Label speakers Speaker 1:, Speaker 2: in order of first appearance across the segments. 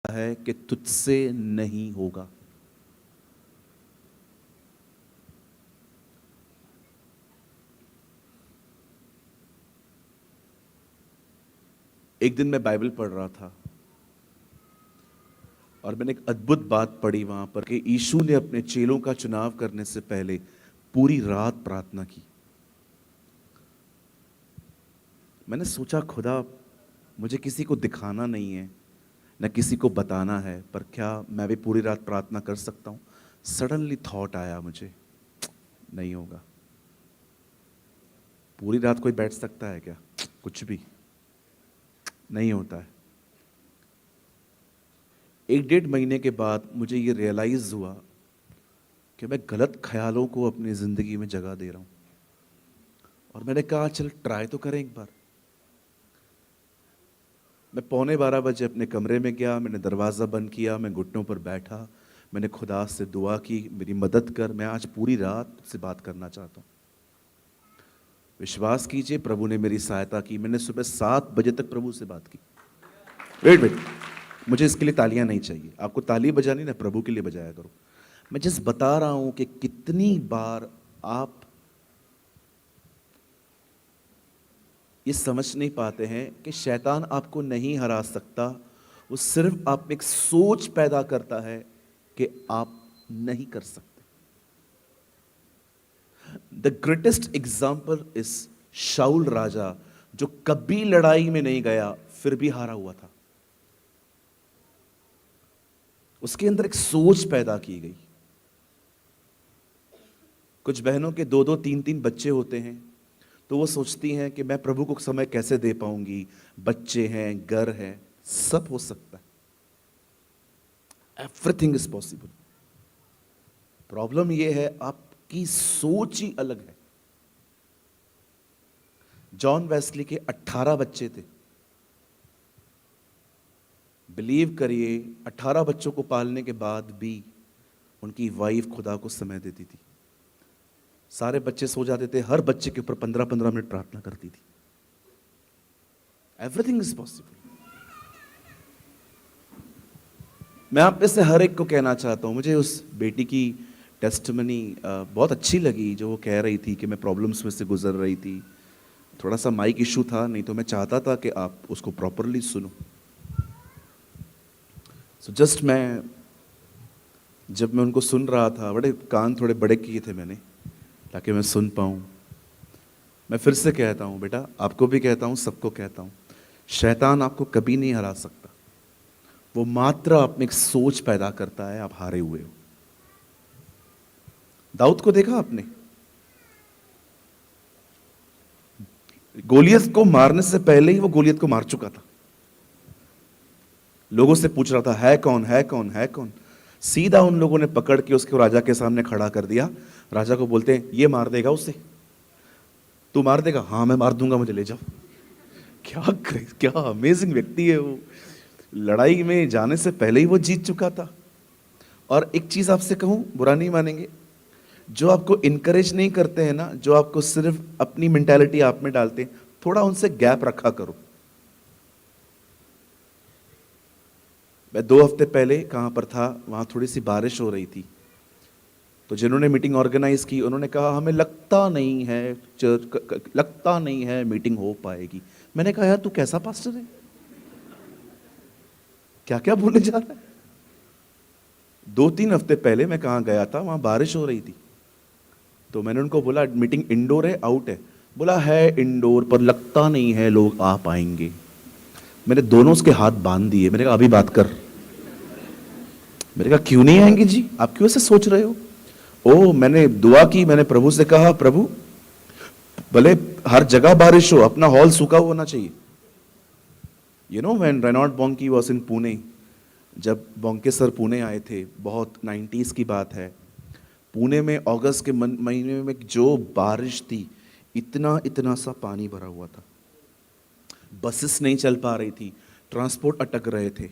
Speaker 1: है कि तुझसे नहीं होगा। एक दिन मैं बाइबल पढ़ रहा था और मैंने एक अद्भुत बात पढ़ी वहां पर कि यीशु ने अपने चेलों का चुनाव करने से पहले पूरी रात प्रार्थना की। मैंने सोचा, खुदा, मुझे किसी को दिखाना नहीं है, न किसी को बताना है, पर क्या मैं भी पूरी रात प्रार्थना कर सकता हूं? सडनली थॉट आया मुझे, नहीं होगा। पूरी रात कोई बैठ सकता है क्या? कुछ भी नहीं होता है। एक डेढ़ महीने के बाद मुझे ये रियलाइज हुआ कि मैं गलत ख्यालों को अपनी जिंदगी में जगह दे रहा हूं। और मैंने कहा, चल ट्राई तो करें एक बार। मैं 11:15 अपने कमरे में गया, मैंने दरवाज़ा बंद किया, मैं घुटनों पर बैठा, मैंने खुदा से दुआ की, मेरी मदद कर, मैं आज पूरी रात से बात करना चाहता हूँ। विश्वास कीजिए, प्रभु ने मेरी सहायता की। मैंने सुबह 7 बजे तक प्रभु से बात की। वेट वेट, मुझे इसके लिए तालियां नहीं चाहिए, आपको ताली बजानी ना, प्रभु के लिए बजाया करो। मैं जस्ट बता रहा हूं कि कितनी बार आप ये समझ नहीं पाते हैं कि शैतान आपको नहीं हरा सकता। वो सिर्फ आप में एक सोच पैदा करता है कि आप नहीं कर सकते। द ग्रेटेस्ट एग्जाम्पल इज शाऊल राजा, जो कभी लड़ाई में नहीं गया फिर भी हारा हुआ था। उसके अंदर एक सोच पैदा की गई। कुछ बहनों के 2-2 3-3 बच्चे होते हैं, तो वो सोचती हैं कि मैं प्रभु को समय कैसे दे पाऊंगी, बच्चे हैं, घर है, सब हो सकता है। Everything is possible. प्रॉब्लम ये है, आपकी सोच ही अलग है। जॉन वेस्ली के 18 बच्चे थे। बिलीव करिए, 18 बच्चों को पालने के बाद भी उनकी वाइफ खुदा को समय देती थी। सारे बच्चे सो जाते थे, हर बच्चे के ऊपर 15-15 मिनट प्रार्थना करती थी। Everything is possible. मैं आप में से हर एक को कहना चाहता हूं, मुझे उस बेटी की टेस्टमनी बहुत अच्छी लगी, जो वो कह रही थी कि मैं प्रॉब्लम्स में से गुजर रही थी। थोड़ा सा माइक इशू था, नहीं तो मैं चाहता था कि आप उसको प्रॉपरली सुनो। सो जस्ट जब मैं उनको सुन रहा था, बड़े कान थोड़े बड़े किए थे मैंने, ताकि मैं सुन पाऊं। मैं फिर से कहता हूं बेटा, आपको भी कहता हूं, सबको कहता हूं, शैतान आपको कभी नहीं हरा सकता। वो मात्र आप में एक सोच पैदा करता है, आप हारे हुए हो। दाऊद को देखा आपने? गोलियत को मारने से पहले ही वो गोलियत को मार चुका था। लोगों से पूछ रहा था, है कौन, है कौन, है कौन? सीधा उन लोगों ने पकड़ के उसको राजा के सामने खड़ा कर दिया। राजा को बोलते हैं, ये मार देगा उसे? तू मार देगा? हाँ मैं मार दूंगा, मुझे ले जाओ। क्या क्या अमेजिंग व्यक्ति है वो। लड़ाई में जाने से पहले ही वो जीत चुका था। और एक चीज आपसे कहूं, बुरा नहीं मानेंगे, जो आपको इनकरेज नहीं करते हैं ना, जो आपको सिर्फ अपनी मेंटालिटी आप में डालते हैं, थोड़ा उनसे गैप रखा करो। मैं 2 हफ्ते पहले कहां पर था, वहां थोड़ी सी बारिश हो रही थी, तो जिन्होंने मीटिंग ऑर्गेनाइज की उन्होंने कहा, हमें लगता नहीं है लगता नहीं है मीटिंग हो पाएगी। मैंने कहा, यार तू कैसा पास्टर है, क्या क्या बोलने जा रहा है? 2-3 हफ्ते पहले मैं कहां गया था, वहां बारिश हो रही थी, तो मैंने उनको बोला, मीटिंग इंडोर है आउट है? बोला है इंडोर, पर लगता नहीं है लोग आ पाएंगे। मैंने दोनों उसके हाथ बांध दिए। मैंने कहा, अभी बात कर। मैंने कहा, क्यों नहीं आएंगे जी, आप क्यों ऐसे सोच रहे हो? ओ, मैंने दुआ की, मैंने प्रभु से कहा, प्रभु भले हर जगह बारिश हो, अपना हॉल सूखा होना चाहिए। You know when Reynold Bonky was in Pune, जब बॉन्के सर पुणे आए थे, बहुत 90s की बात है, पुणे में अगस्त के महीने में जो बारिश थी, इतना इतना सा पानी भरा हुआ था, बसेस नहीं चल पा रही थी, ट्रांसपोर्ट अटक रहे थे।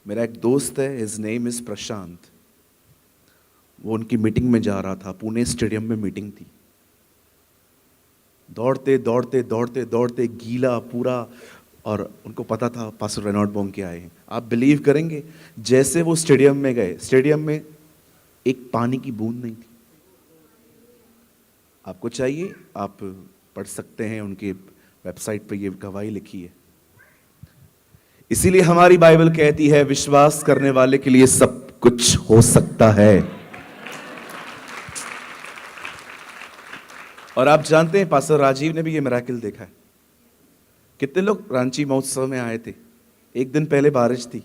Speaker 1: मेरा एक दोस्त है, हिज नेम इज प्रशांत, वो उनकी मीटिंग में जा रहा था, पुणे स्टेडियम में मीटिंग थी। दौड़ते दौड़ते दौड़ते दौड़ते गीला पूरा, और उनको पता था पास्टर रेनॉल्ड बोंग के आए हैं। आप बिलीव करेंगे, जैसे वो स्टेडियम में गए, स्टेडियम में एक पानी की बूंद नहीं थी। आपको चाहिए, आप पढ़ सकते हैं, उनके वेबसाइट पर ये गवाही लिखी है। इसीलिए हमारी बाइबल कहती है विश्वास करने वाले के लिए सब कुछ हो सकता है। और आप जानते हैं पास्टर राजीव ने भी ये मिरेकल देखा है। कितने लोग रांची महोत्सव में आए थे? एक दिन पहले बारिश थी,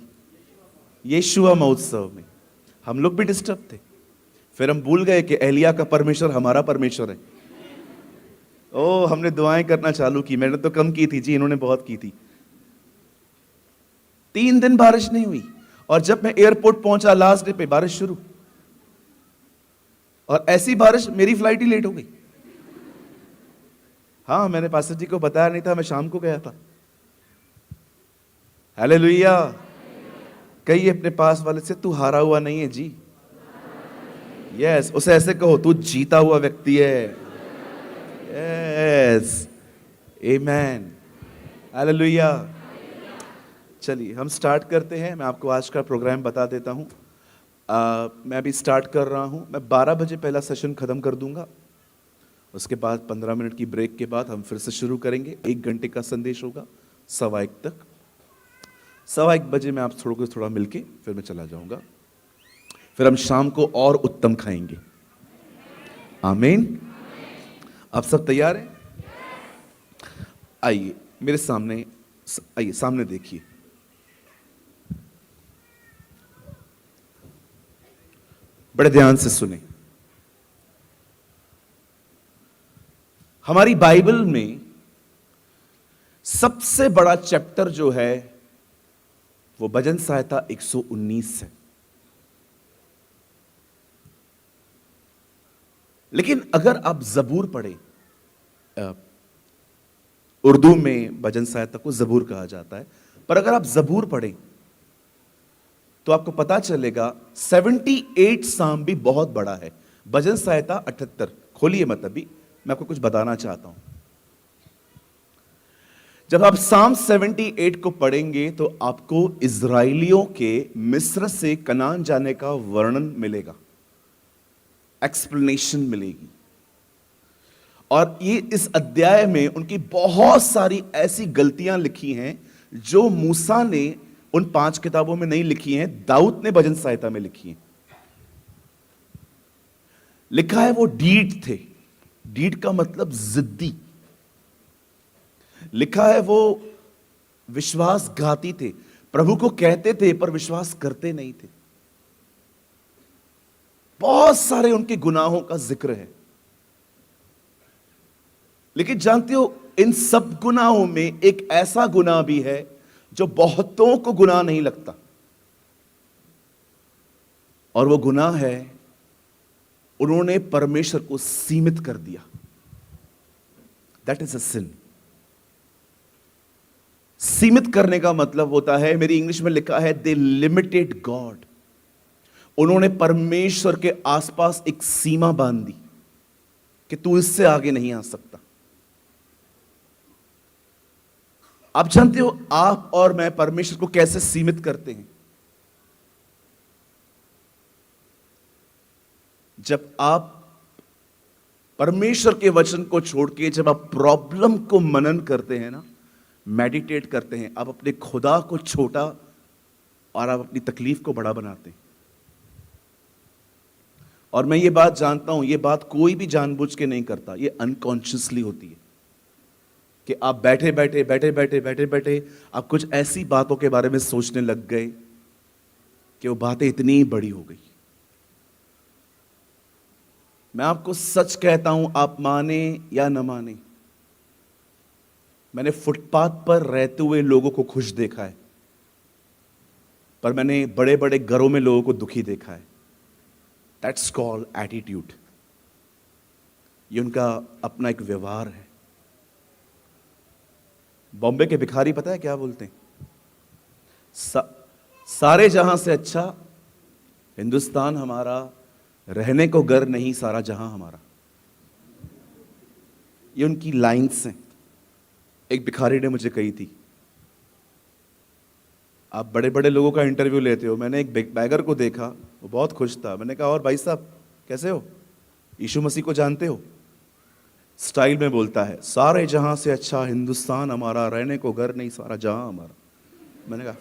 Speaker 1: यीशुआ महोत्सव में हम लोग भी डिस्टर्ब थे। फिर हम भूल गए कि एलिया का परमेश्वर हमारा परमेश्वर है। ओ, हमने दुआएं करना चालू की। मैंने तो कम की थी जी, इन्होंने बहुत की थी। 3 दिन बारिश नहीं हुई, और जब मैं एयरपोर्ट पहुंचा लास्ट डे पे बारिश शुरू, और ऐसी बारिश मेरी फ्लाइट ही लेट हो गई। हाँ, मैंने पास्टर जी को बताया नहीं था, मैं शाम को गया था। हालेलुया। कहिए अपने पास वाले से, तू हारा हुआ नहीं है जी। यस, उसे ऐसे कहो, तू जीता हुआ व्यक्ति है। यस, आमेन, हालेलुया। चलिए हम स्टार्ट करते हैं। मैं आपको आज का प्रोग्राम बता देता हूं। मैं अभी स्टार्ट कर रहा हूं। मैं 12 बजे पहला सेशन खत्म कर दूंगा। उसके बाद 15 मिनट की ब्रेक के बाद हम फिर से शुरू करेंगे। 1 घंटे का संदेश होगा 1:15 तक। 1:15 बजे मैं आप थोड़ा मिलके फिर मैं चला जाऊंगा। फिर हम शाम को और उत्तम खाएंगे। आमीन। आप सब तैयार हैं? आइए मेरे सामने, आइए सामने देखिए। बड़े ध्यान से सुने। हमारी बाइबल में सबसे बड़ा चैप्टर जो है वो भजन संहिता 119 है। लेकिन अगर आप जबूर पढ़े, उर्दू में भजन संहिता को जबूर कहा जाता है, पर अगर आप जबूर पढ़ें तो आपको पता चलेगा 78 साम भी बहुत बड़ा है। भजन संहिता 78, खोलिए मत, अभी मैं आपको कुछ बताना चाहता हूं। जब आप साम 78 को पढ़ेंगे तो आपको इजराइलियों के मिस्र से कनान जाने का वर्णन मिलेगा, एक्सप्लेनेशन मिलेगी। और ये इस अध्याय में उनकी बहुत सारी ऐसी गलतियां लिखी हैं जो मूसा ने उन 5 किताबों में नहीं लिखी हैं, दाऊद ने भजन संहिता में लिखी हैं। लिखा है वो ढीठ थे, ढीठ का मतलब जिद्दी। लिखा है वो विश्वासघाती थे, प्रभु को कहते थे पर विश्वास करते नहीं थे। बहुत सारे उनके गुनाहों का जिक्र है। लेकिन जानते हो, इन सब गुनाहों में एक ऐसा गुनाह भी है जो बहुतों को गुनाह नहीं लगता, और वो गुनाह है उन्होंने परमेश्वर को सीमित कर दिया। दैट इज अ सिन। सीमित करने का मतलब होता है, मेरी इंग्लिश में लिखा है दे लिमिटेड गॉड। उन्होंने परमेश्वर के आसपास एक सीमा बांध दी कि तू इससे आगे नहीं आ सकता। आप जानते हो आप और मैं परमेश्वर को कैसे सीमित करते हैं? जब आप परमेश्वर के वचन को छोड़ के जब आप प्रॉब्लम को मनन करते हैं ना, मेडिटेट करते हैं, आप अपने खुदा को छोटा और आप अपनी तकलीफ को बड़ा बनाते हैं। और मैं ये बात जानता हूं, ये बात कोई भी जानबूझ के नहीं करता, ये अनकॉन्शियसली होती है कि आप बैठे बैठे आप कुछ ऐसी बातों के बारे में सोचने लग गए कि वो बातें इतनी बड़ी हो गई। मैं आपको सच कहता हूं, आप माने या न माने, मैंने फुटपाथ पर रहते हुए लोगों को खुश देखा है, पर मैंने बड़े बड़े घरों में लोगों को दुखी देखा है। That's called attitude. ये उनका अपना एक व्यवहार है। बॉम्बे के भिखारी पता है क्या बोलते हैं? सारे जहां से अच्छा हिंदुस्तान हमारा, रहने को घर नहीं सारा जहां हमारा। ये उनकी लाइन्स हैं। एक भिखारी ने मुझे कही थी, आप बड़े बड़े लोगों का इंटरव्यू लेते हो, मैंने एक बैगर को देखा, वो बहुत खुश था। मैंने कहा और भाई साहब कैसे हो, यीशु मसीह को जानते हो? स्टाइल में बोलता है, सारे जहां से अच्छा हिंदुस्तान हमारा, रहने को घर नहीं सारा जहां हमारा। मैंने कहा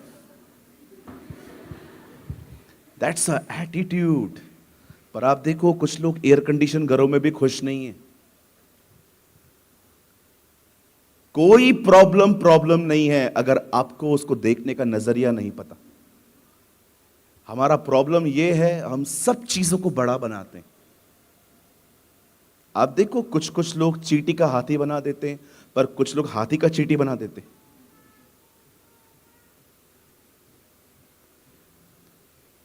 Speaker 1: दैट्स अ एटीट्यूड। पर आप देखो कुछ लोग एयर कंडीशन घरों में भी खुश नहीं है। कोई प्रॉब्लम नहीं है अगर आपको उसको देखने का नजरिया नहीं पता। हमारा प्रॉब्लम यह है, हम सब चीजों को बड़ा बनाते हैं। आप देखो कुछ कुछ लोग चींटी का हाथी बना देते हैं, पर कुछ लोग हाथी का चींटी बना देते हैं।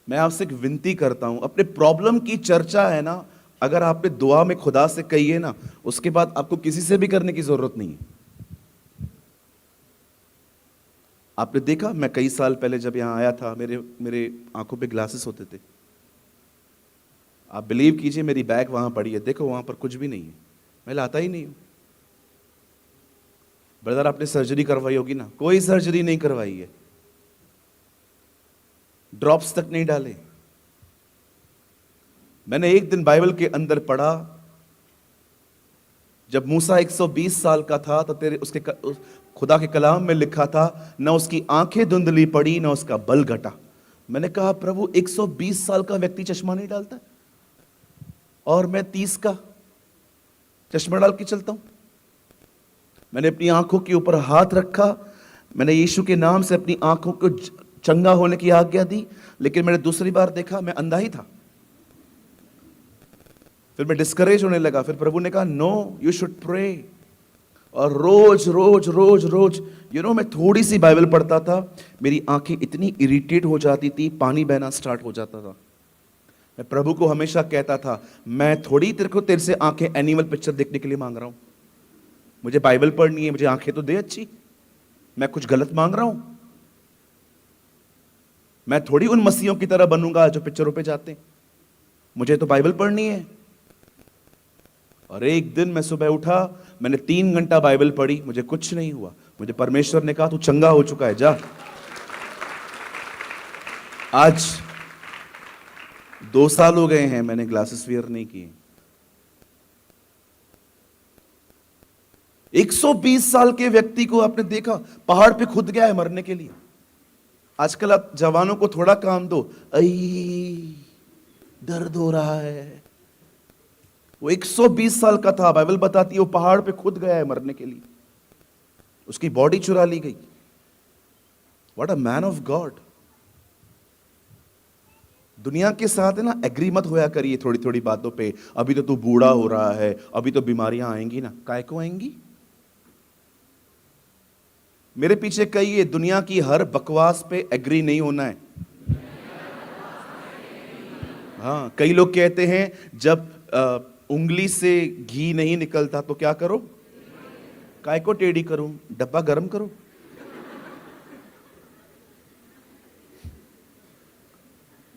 Speaker 1: मैं आपसे एक विनती करता हूं, अपने प्रॉब्लम की चर्चा है ना, अगर आपने दुआ में खुदा से कही है ना, उसके बाद आपको किसी से भी करने की जरूरत नहीं है। आपने देखा, मैं कई साल पहले जब यहां आया था, मेरे मेरे आंखों पे ग्लासेस होते थे। आप बिलीव कीजिए, मेरी बैग वहां पड़ी है, देखो वहां पर कुछ भी नहीं है, मैं लाता ही नहीं हूं। ब्रदर आपने सर्जरी करवाई होगी ना, कोई सर्जरी नहीं करवाई है, ड्रॉप्स तक नहीं डाले। मैंने एक दिन बाइबल के अंदर पढ़ा, जब मूसा 120 साल का था तो तेरे उसके खुदा के कलाम में लिखा था, न उसकी आंखें धुंधली पड़ी न उसका बल घटा। मैंने कहा प्रभु 120 साल का व्यक्ति चश्मा नहीं डालता और मैं 30 का चश्मा डाल के चलता हूं। मैंने अपनी आंखों के ऊपर हाथ रखा, मैंने यीशु के नाम से अपनी आंखों को चंगा होने की आज्ञा दी, लेकिन मैंने दूसरी बार देखा मैं अंधा ही था। फिर मैं डिस्करेज होने लगा। फिर प्रभु ने कहा नो, यू शुड प्रे। और रोज रोज रोज रोज मैं थोड़ी सी बाइबल पढ़ता था, मेरी आंखें इतनी इरिटेट हो जाती थी, पानी बहना स्टार्ट हो जाता था। मैं प्रभु को हमेशा कहता था, मैं थोड़ी तेरे से आंखें एनिमल पिक्चर देखने के लिए मांग रहा हूं, मुझे बाइबल पढ़नी है, मुझे आंखें तो दे अच्छी। मैं कुछ गलत मांग रहा हूं? मैं थोड़ी उन मसीहों की तरह बनूंगा जो पिक्चरों पे जाते हैं, मुझे तो बाइबल पढ़नी है। और एक दिन मैं सुबह उठा, मैंने 3 घंटा बाइबल पढ़ी, मुझे कुछ नहीं हुआ। मुझे परमेश्वर ने कहा तू चंगा हो चुका है, जा। आज 2 साल हो गए हैं मैंने ग्लासेस वियर नहीं किए। 120 साल के व्यक्ति को आपने देखा पहाड़ पे खुद गया है मरने के लिए। आजकल आप जवानों को थोड़ा काम दो, आई दर्द हो रहा है। वो 120 साल का था, बाइबल बताती है वो पहाड़ पे खुद गया है मरने के लिए, उसकी बॉडी चुरा ली गई। What a man of God. दुनिया के साथ है ना एग्री मत होया करिए थोड़ी थोड़ी बातों पे। अभी तो तू बूढ़ा हो रहा है, अभी तो बीमारियां आएंगी ना, काय को आएंगी? मेरे पीछे कहिए, दुनिया की हर बकवास पे एग्री नहीं होना है। हाँ, कई लोग कहते हैं जब उंगली से घी नहीं निकलता तो क्या करो? काय को टेढ़ी करूं, डब्बा गर्म करो।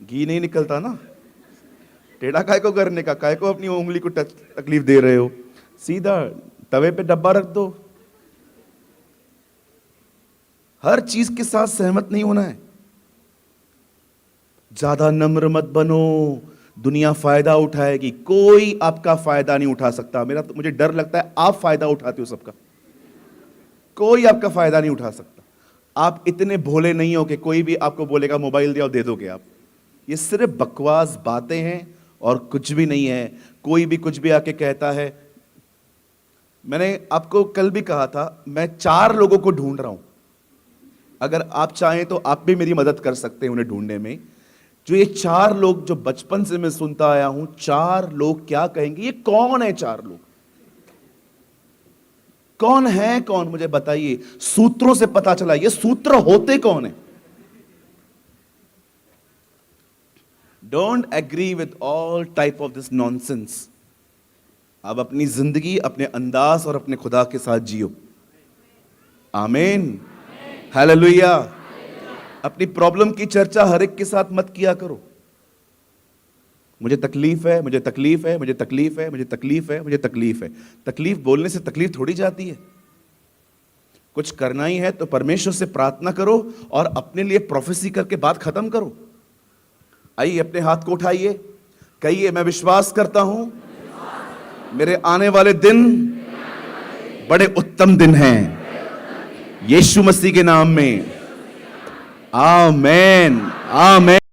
Speaker 1: घी नहीं निकलता ना, टेढ़ा काय को करने का, काय को अपनी उंगली को तकलीफ दे रहे हो? सीधा तवे पे डब्बा रख दो। हर चीज के साथ सहमत नहीं होना है। ज्यादा नम्र मत बनो, दुनिया फायदा उठाएगी, कोई आपका फायदा नहीं उठा सकता। मुझे डर लगता है आप फायदा उठाते हो सबका, कोई आपका फायदा नहीं उठा सकता। आप इतने भोले नहीं हो कि कोई भी आपको बोलेगा मोबाइल दिया और दे दोगे आप। ये सिर्फ बकवास बातें हैं और कुछ भी नहीं है। कोई भी कुछ भी आके कहता है। मैंने आपको कल भी कहा था, मैं 4 लोगों को ढूंढ रहा हूं, अगर आप चाहें तो आप भी मेरी मदद कर सकते हैं उन्हें ढूंढने में। जो ये 4 लोग जो बचपन से मैं सुनता आया हूं, 4 लोग क्या कहेंगे? ये कौन है 4 लोग? कौन है? कौन मुझे बताइए। सूत्रों से पता चला, ये सूत्र होते कौन है? Don't agree with all type of this nonsense. आप अपनी जिंदगी अपने अंदाज और अपने खुदा के साथ जियो। आमीन, हालेलुया। अपनी प्रॉब्लम की चर्चा हर एक के साथ मत किया करो। मुझे तकलीफ है, मुझे तकलीफ है, मुझे तकलीफ है, मुझे तकलीफ है, मुझे तकलीफ है। तकलीफ बोलने से तकलीफ थोड़ी जाती है। कुछ करना ही है तो परमेश्वर से प्रार्थना करो और अपने लिए प्रोफेसी करके बात खत्म करो। आइए अपने हाथ को उठाइए, कहिए मैं विश्वास करता हूं मेरे आने वाले दिन बड़े उत्तम दिन हैं, यीशु मसीह के नाम में। आमेन, आमेन।